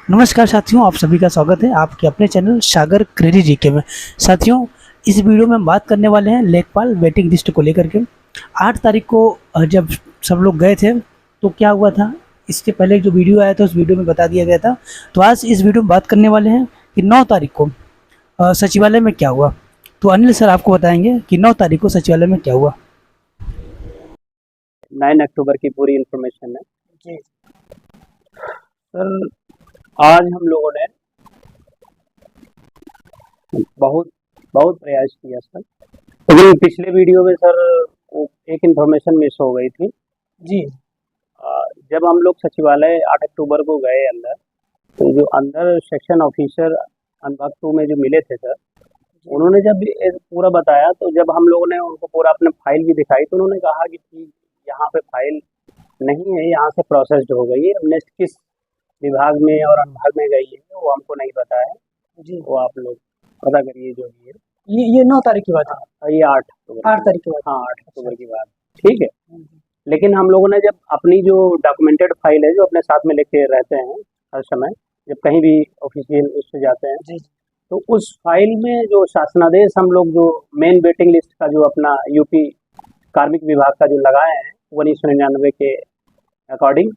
नमस्कार साथियों, आप सभी का स्वागत है आपके अपने चैनल सागर क्रेजी जीके में। साथियों, इस वीडियो में हम बात करने वाले हैं लेखपाल वेटिंग लिस्ट को लेकर के। 8 तारीख को जब सब लोग गए थे तो क्या हुआ था, इसके पहले जो वीडियो आया था उस वीडियो में बता दिया गया था। तो आज इस वीडियो में बात करने वाले हैं कि 9 तारीख को सचिवालय में क्या हुआ। तो अनिल सर आपको बताएंगे कि 9 तारीख को सचिवालय में क्या हुआ। 9 अक्टूबर की पूरी इन्फॉर्मेशन है जी सर। आज हम लोगों ने बहुत बहुत प्रयास किया सर, लेकिन पिछले वीडियो में सर एक इन्फॉर्मेशन मिस हो गई थी। जी जब हम लोग सचिवालय 8 अक्टूबर को गए अंदर, तो जो अंदर सेक्शन ऑफिसर अनुभाग 2 में जो मिले थे सर, उन्होंने जब ये पूरा बताया, तो जब हम लोगों ने उनको पूरा अपने फाइल भी दिखाई, तो उन्होंने कहा कि यहाँ पे फाइल नहीं है, यहाँ से प्रोसेस्ड हो गई है, नेक्स्ट किस विभाग में और अनुभाग में गई है वो हमको नहीं पता है जी वो आप लोग पता करिए जो भी है। ये 9 तारीख की बात है। ये 8 अक्टूबर 8 तारीख की बात हाँ 8 अक्टूबर की बात, ठीक है। लेकिन हम लोगों ने जब अपनी जो डॉक्यूमेंटेड फाइल है जो अपने साथ में लेके रहते हैं हर समय, जब कहीं भी ऑफिशियल उससे जाते हैं, जी तो उस फाइल में जो शासनादेश हम लोग जो मेन वेटिंग लिस्ट का जो अपना यूपी कार्मिक विभाग का जो लगाए हैं 1999 के अकॉर्डिंग,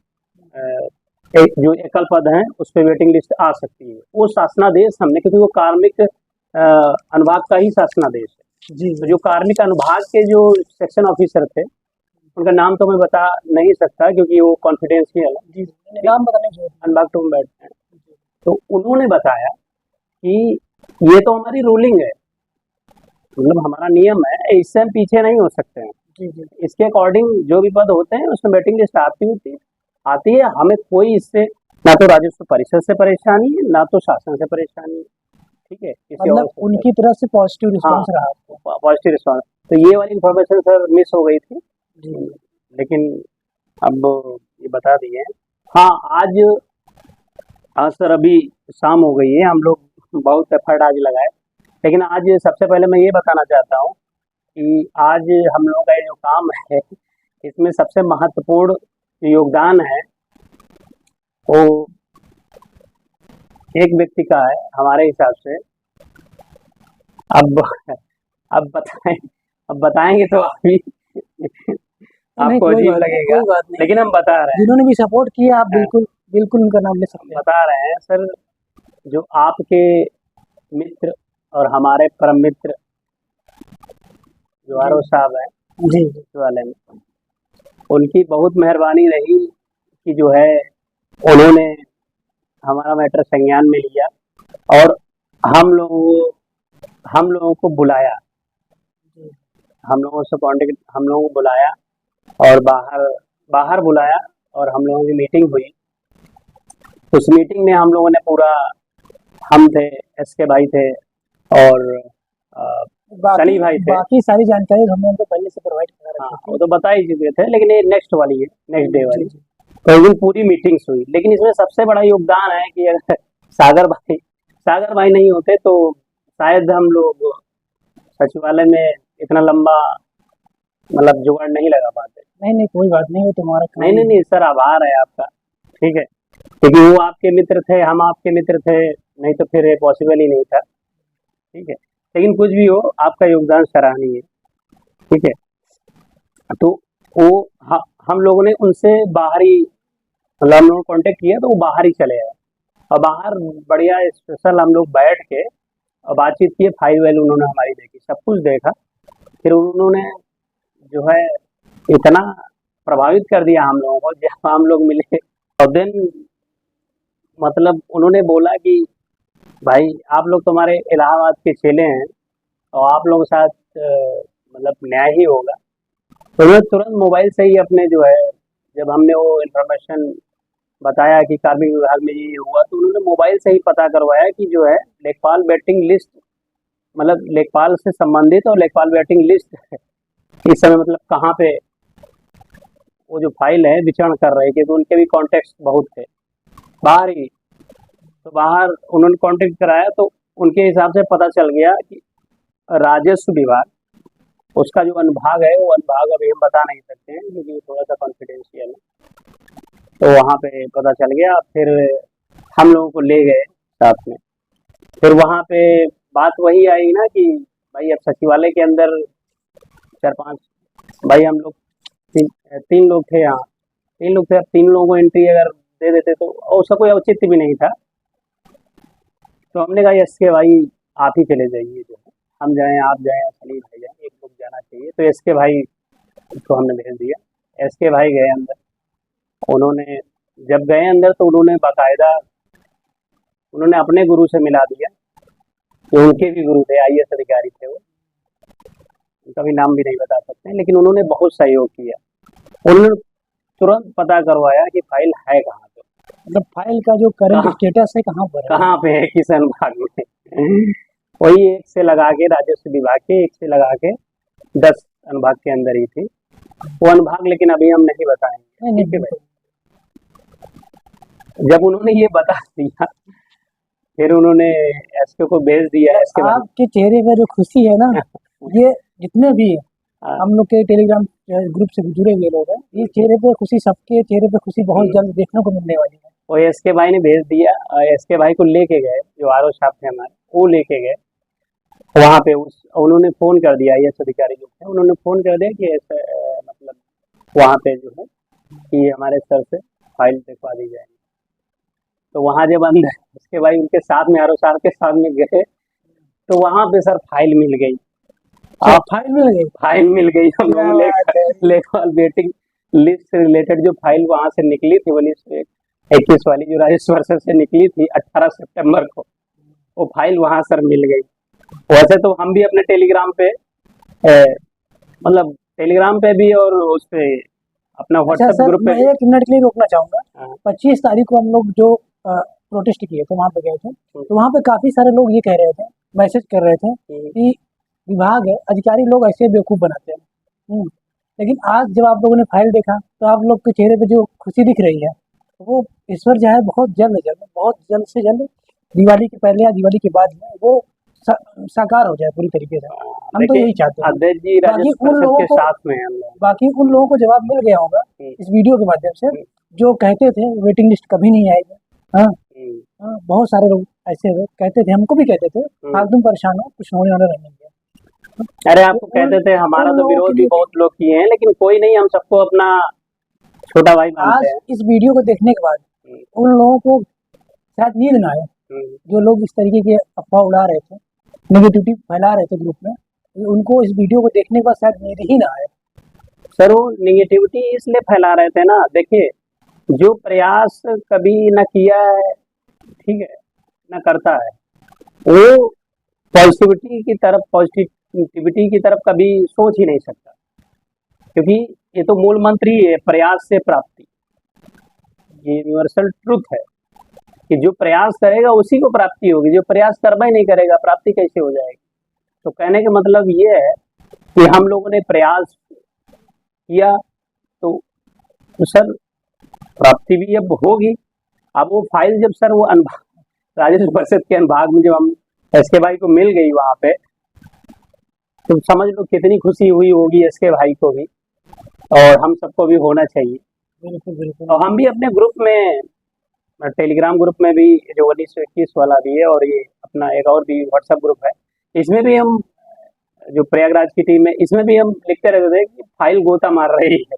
जो एकल पद हैं उस पर वेटिंग लिस्ट आ सकती है। वो शासनादेश हमने, क्योंकि वो कार्मिक अनुभाग का ही शासनादेश है जी तो जो कार्मिक अनुभाग के जो सेक्शन ऑफिसर थे उनका नाम तो मैं बता नहीं सकता क्योंकि वो कॉन्फिडेंशियल है, नाम बताने की अनुभाग 2 में बैठते हैं। तो उन्होंने बताया कि ये तो हमारी रूलिंग है, मतलब हमारा नियम है, इससे हम पीछे नहीं हो सकते हैं। इसके अकॉर्डिंग जो भी पद होते हैं उसमें वेटिंग लिस्ट आती है। हमें कोई इससे ना तो राजस्व परिषद से परेशानी है ना तो शासन से परेशानी है, ठीक है। मतलब उनकी तरफ से पॉजिटिव रिस्पांस रहा। Positive response. तो ये वाली इन्फॉर्मेशन सर मिस हो गई थी, लेकिन अब ये बता दिए। हाँ आज सर अभी शाम हो गई है, हम लोग बहुत एफर्ट आज लगाए, लेकिन आज सबसे पहले मैं ये बताना चाहता हूँ कि आज हम लोगों का ये जो काम है इसमें सबसे महत्वपूर्ण योगदान है वो एक व्यक्ति का है हमारे हिसाब से। अब बताएंगे तो अभी आपको अजीब लगेगा, लेकिन हम बता रहे हैं जिन्होंने भी सपोर्ट किया, आप बिल्कुल उनका नाम ले सकते हैं। बता रहे हैं सर, जो आपके मित्र और हमारे परम मित्र जो आरओ साहब हैं जी वाले में, उनकी बहुत मेहरबानी रही कि जो है उन्होंने हमारा मैटर संज्ञान में लिया और हम लोगों को बुलाया, हम लोगों से कॉन्टेक्ट, हम लोगों को बुलाया और बाहर बुलाया और हम लोगों की मीटिंग हुई। उस मीटिंग में हम लोगों ने पूरा, हम थे, एसके भाई थे और सनी भाई थे, बाकी सारी जानकारी हमने उनको पहले से प्रोवाइड करा रखी थी। वो तो बता ही चुके थे, लेकिन ये नेक्स्ट वाली है, नेक्स्ट डे वाली। तो उस दिन पूरी मीटिंग्स हुई, लेकिन इसमें सबसे बड़ा योगदान है कि अगर सागर भाई नहीं होते तो शायद हम लोग सचिवालय में इतना लंबा मतलब जुगाड़ नहीं लगा पाते। नहीं कोई बात नहीं, वो तुम्हारा नहीं सर, आभार है आपका, ठीक है, क्योंकि वो आपके मित्र थे, हम आपके मित्र थे, नहीं तो फिर ये पॉसिबल ही नहीं था, ठीक है। लेकिन कुछ भी हो, आपका योगदान सराहनीय है, ठीक है। तो वो हम लोगों ने उनसे बाहरी, मतलब हम लोगों ने कॉन्टेक्ट किया तो वो बाहर ही चले आए और बाहर बढ़िया स्पेशल हम लोग बैठ के और बातचीत किए, फाइल वाइल उन्होंने हमारी देखी, सब कुछ देखा। फिर उन्होंने जो है इतना प्रभावित कर दिया हम लोगों को जब हम लोग मिले, और देन मतलब उन्होंने बोला कि भाई आप लोग तुम्हारे इलाहाबाद के चेले हैं और आप लोगों के साथ मतलब न्याय ही होगा। तो उन्होंने तुरंत मोबाइल से ही अपने जो है, जब हमने वो इन्फॉर्मेशन बताया कि कार्मिक विभाग में ये हुआ, तो उन्होंने मोबाइल से ही पता करवाया कि जो है लेखपाल वेटिंग लिस्ट, मतलब लेखपाल से संबंधित और लेखपाल वेटिंग लिस्ट इस समय मतलब कहाँ पे वो जो फाइल है विचरण कर रही थी, तो उनके भी कॉन्टेक्ट बहुत थे बाहर ही। तो बाहर उन्होंने कॉन्टेक्ट कराया तो उनके हिसाब से पता चल गया कि राजस्व विभाग उसका जो अनुभाग है, वो अनुभाग अभी हम बता नहीं सकते हैं क्योंकि थोड़ा सा कॉन्फिडेंशियल है, तो वहाँ पे पता चल गया। फिर हम लोगों को ले गए साथ में। फिर वहाँ पे बात वही आई ना कि भाई अब सचिवालय के अंदर 4-5 भाई हम लोग तीन लोग थे यहाँ, 3 लोग थे। अब 3 लोगों को एंट्री अगर दे देते तो और उसका कोई औचित्य भी नहीं था। तो हमने कहा एस के भाई आप ही चले जाइए, जो है हम जाएं आप जाएं सलीम भाई जाएं, एक लोग जाना चाहिए। तो एस के भाई को हमने भेज दिया। एस के भाई गए अंदर। उन्होंने जब गए अंदर तो उन्होंने बाकायदा उन्होंने अपने गुरु से मिला दिया, जो उनके भी गुरु थे, आईएएस अधिकारी थे वो, उनका भी नाम भी नहीं बता सकते, लेकिन उन्होंने बहुत सहयोग किया। उन्होंने तुरंत पता करवाया कि फाइल है कहाँ पे, मतलब फाइल का जो करंट कहाँ स्टेटस है कहाँ पर है? कहाँ पे है, किस अनुभाग में। वही एक से लगा के राजस्व विभाग के, एक से लगा के 10 अनुभाग के अंदर ही थी वो अनुभाग, लेकिन अभी हम नहीं बताएंगे। नहीं, ठीक है बिल्कुल। भाई, जब उन्होंने ये बता दिया फिर उन्होंने एसके को भेज दिया। एसके भाई आपके चेहरे पर जो खुशी है ना, ये जितने भी हाँ, हम लोग के टेलीग्राम ग्रुप से जुड़े हुए लोग हैं, ये चेहरे पे खुशी, सबके चेहरे पे खुशी बहुत जल्द देखने को मिलने वाली है। वो एसके भाई ने भेज दिया। एसके भाई को लेके गए, जो आरओ साहब थे हमारे, वो लेके गए वहाँ पे। उन्होंने फोन कर दिया, आईएएस अधिकारी जो थे उन्होंने फोन कर दिया कि ऐसे मतलब वहाँ पे जो है कि हमारे सर से फाइल दिखवा दी जाएगी। तो वहाँ जब अंदर उसके भाई उनके साथ में आरओ साहब के साथ में गए तो वहाँ पे सर फाइल मिल गई। आप फाइल मिल गई? फाइल मिल गई हम क्या लोग बात है। लेखपाल वेटिंग लिस्ट से रिलेटेड जो फाइल वहाँ से निकली थी, वो लिस्ट 21 वाली जो राजस्व वर्षद से निकली थी 18 सितंबर को, वो फाइल वहाँ सर मिल गई। वैसे तो हम भी अपने टेलीग्राम पे मतलब टेलीग्राम पे भी और उस पे अपना अच्छा व्हाट्सएप सर, ग्रुप पे मैं भी। 1 मिनट के लिए रोकना चाहूंगा। हाँ, 25 तारीख को हम लोग जो प्रोटेस्ट किए थे, वहाँ पे गए थे, तो वहाँ पे काफी सारे लोग ये कह रहे थे, मैसेज कर रहे थे कि विभाग है, अधिकारी लोग ऐसे बेवकूफ बनाते हैं। लेकिन आज जब आप लोगों ने फाइल देखा तो आप लोग के चेहरे पे जो खुशी दिख रही है, वो ईश्वर जो है बहुत जल्द से जल्द दिवाली के पहले या दिवाली के बाद में वो साकार हो जाए पूरी तरीके से। हम तो यही चाहते हैं। अध्यक्ष जी बाकी राजस्व उन परिषद लोगों के को साथ में हैं हम लोग। बाकी उन लोगों को जवाब मिल गया होगा इस वीडियो के माध्यम से, जो कहते थे वेटिंग लिस्ट कभी नहीं आएगी। हाँ, बहुत सारे लोग ऐसे कहते थे, हमको भी कहते थे आप तुम परेशान हो, कुछ होने वाला नहीं है। अरे आपको कहते थे, हमारा तो विरोध भी बहुत लोग किए हैं, लेकिन कोई नहीं, हम सबको अपना छोटा भाई आज मानते हैं। इस वीडियो को देखने के बाद उन लोगों को शायद नींद ना आए, जो लोग इस तरीके के अफवाह उड़ा रहे थे, नेगेटिविटी फैला रहे थे ग्रुप में, उनको इस वीडियो को देखने के बाद शायद नींद ही ना आए। सर वो निगेटिविटी इसलिए फैला रहे थे ना, देखिए जो प्रयास कभी न किया है, ठीक है, न करता है, वो पॉजिटिविटी की तरफ कभी सोच ही नहीं सकता, क्योंकि ये तो मूल मंत्र ही है, प्रयास से प्राप्ति। ये यूनिवर्सल ट्रुथ है कि जो प्रयास करेगा उसी को प्राप्ति होगी, जो प्रयास करना ही नहीं करेगा प्राप्ति कैसे हो जाएगी। तो कहने का मतलब ये है कि हम लोगों ने प्रयास किया तो सर प्राप्ति भी अब होगी। अब वो फाइल जब सर वो राजस्व परिषद के अनुभाग में जब हम एसके भाई को मिल गई वहाँ पे, तो समझ लो कितनी खुशी हुई होगी एसके भाई को भी, और हम सबको भी होना चाहिए। बिल्कुल बिल्कुल। और हम भी अपने ग्रुप में, टेलीग्राम ग्रुप में भी जो 1921 वाला भी है, और ये अपना एक और भी व्हाट्सएप ग्रुप है, इसमें भी हम जो प्रयागराज की टीम है, इसमें भी हम लिखते रहते थे कि फाइल गोता मार रही है,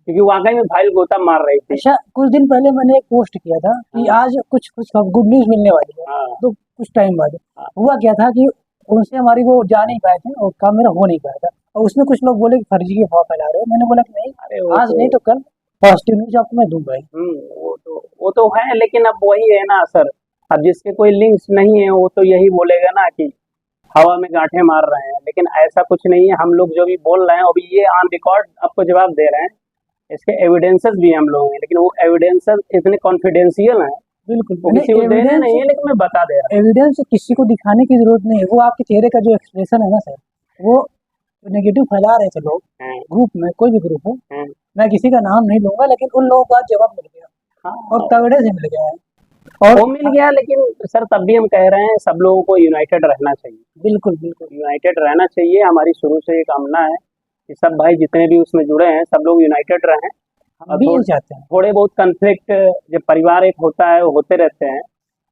क्योंकि वाकई में फाइल गोता मार रही थी। अच्छा, कुछ दिन पहले मैंने एक पोस्ट किया था कि आज कुछ गुड न्यूज मिलने वाली है। हाँ, तो कुछ टाइम बाद हाँ, हुआ क्या था कि उनसे हमारी वो जा नहीं पाए थे और काम मेरा हो नहीं पाया था, और उसमें कुछ लोग बोले कि फर्जी की अफवाह फैला रहे हो। मैंने बोला कि नहीं, अरे आज नहीं तो कल पॉजिटिव न्यूज आपको मैं दूंगा ही। वो तो है, लेकिन अब वही है ना सर, अब जिसके कोई लिंक्स नहीं है वो तो यही बोलेगा ना कि हवा में गांठें मार रहे हैं, लेकिन ऐसा कुछ नहीं है। हम लोग जो भी बोल रहे हैं अभी ये ऑन रिकॉर्ड आपको जवाब दे रहे हैं, इसके एविडेंसेस भी हम लोग हैं, लेकिन वो एविडेंसेस इतने कॉन्फिडेंशियल हैं, बिल्कुल, वो किसी को देने नहीं है, लेकिन मैं बता दे रहा एविडेंस किसी को दिखाने की जरूरत नहीं है। वो आपके चेहरे का जो एक्सप्रेशन है ना सर, वो नेगेटिव फैला रहे थे लोग हूँ। ग्रुप में, कोई भी ग्रुप हो, मैं किसी का नाम नहीं लूंगा, लेकिन उन लोगों का जवाब मिल गया हाँ, और तगड़े से मिल गया है। और वो मिल गया, लेकिन सर तब भी हम कह रहे हैं सब लोगों को यूनाइटेड रहना चाहिए। बिल्कुल बिल्कुल यूनाइटेड रहना चाहिए, हमारी शुरू से ये कामना है कि सब भाई जितने भी उसमें जुड़े हैं सब लोग यूनाइटेड रहें, हम और भी यही चाहते हैं। थोड़े बहुत कन्फ्लिक्ट जब परिवार एक होता है वो होते रहते हैं,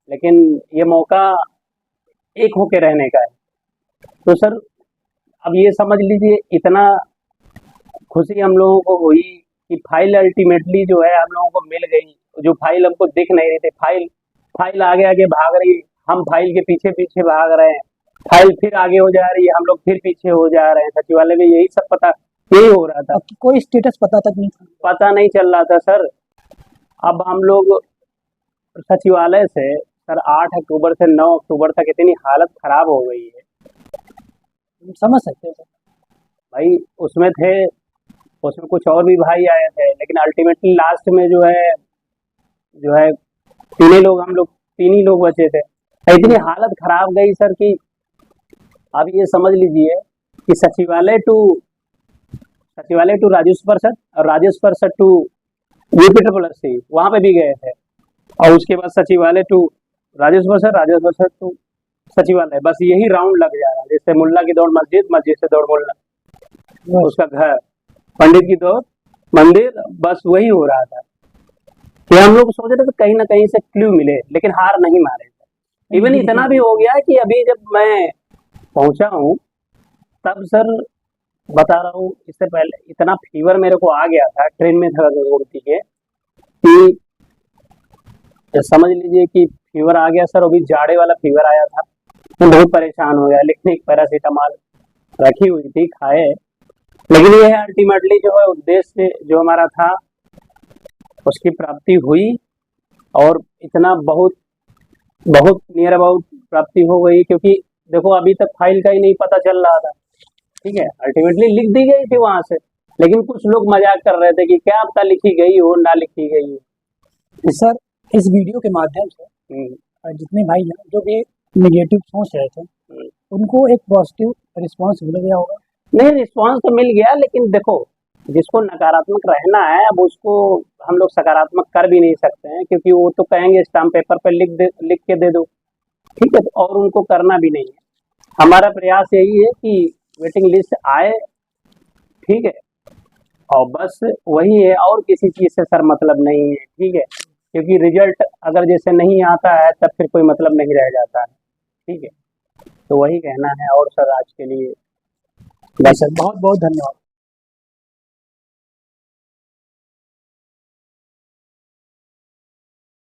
लेकिन ये मौका एक होके रहने का है। तो सर अब ये समझ लीजिए इतना खुशी हम लोगों को हुई कि फाइल अल्टीमेटली जो है हम लोगों को मिल गई। जो फाइल हमको दिख नहीं रही थी, फाइल फाइल आगे आगे भाग रही, हम फाइल के पीछे पीछे भाग रहे हैं, फाइल फिर आगे हो जा रही है, हम लोग फिर पीछे हो जा रहे हैं। सचिवालय में यही सब पता यही हो रहा था, अब कोई स्टेटस पता तक नहीं था। पता नहीं चल रहा था सर। अब हम लोग सचिवालय से सर 8 अक्टूबर से 9 अक्टूबर तक इतनी हालत खराब हो गई है, हम समझ सकते हैं सर। भाई उसमें थे, उसमें कुछ और भी भाई आए थे, लेकिन अल्टीमेटली लास्ट में जो है हम लोग तीन ही लोग बचे थे। इतनी हालत खराब गई सर कि आप ये समझ लीजिए कि सचिवालय टू राजस्व परिषद और राजस्व परिषद टू यूपी वहां पे भी गए थे, और उसके बाद सचिवालय टू राजस्व परिषद टू सचिवालय, बस यही राउंड लग जा रहा है। जैसे मुल्ला की दौड़ मस्जिद, मस्जिद से दौड़ मुल्ला, उसका घर, पंडित की दौड़ मंदिर, बस वही हो रहा था। कि हम लोग सोच रहे थे कहीं ना कहीं से क्लू मिले, लेकिन हार नहीं मारे थे। इवन इतना भी हो गया कि अभी जब मैं पहुंचा हूँ तब सर बता रहा हूँ, इससे पहले इतना फीवर मेरे को आ गया था, ट्रेन में था उड़ती के, कि समझ लीजिए कि फीवर आ गया सर। अभी जाड़े वाला फीवर आया था, मैं बहुत परेशान हो गया। लिखने की पैरासीटामॉल रखी हुई थी, खाए, लेकिन ये है अल्टीमेटली जो है उद्देश्य जो हमारा था उसकी प्राप्ति हुई, और इतना बहुत बहुत नियर अबाउट प्राप्ति हो गई। क्योंकि देखो अभी तक फाइल का ही नहीं पता चल रहा था, ठीक है, अल्टीमेटली लिख दी गई थी वहां से, लेकिन कुछ लोग मजाक कर रहे थे कि क्या पता लिखी गई हो ना लिखी गई हो। सर इस वीडियो के माध्यम से जितने भाई हैं जो भी नेगेटिव सोच रहे थे उनको एक पॉजिटिव रिस्पांस मिल गया होगा। नहीं, रिस्पांस तो मिल गया, लेकिन देखो जिसको नकारात्मक रहना है अब उसको हम लोग सकारात्मक कर भी नहीं सकते हैं, क्योंकि वो तो कहेंगे स्टाम्प पेपर पर लिख के दे दो, ठीक है, और उनको करना भी नहीं है। हमारा प्रयास यही है कि वेटिंग लिस्ट आए, ठीक है, और बस वही है, और किसी चीज से सर मतलब नहीं है, ठीक है, क्योंकि रिजल्ट अगर जैसे नहीं आता है तब फिर कोई मतलब नहीं रह जाता है, ठीक है। तो वही कहना है, और सर आज के लिए बस सर बहुत बहुत धन्यवाद।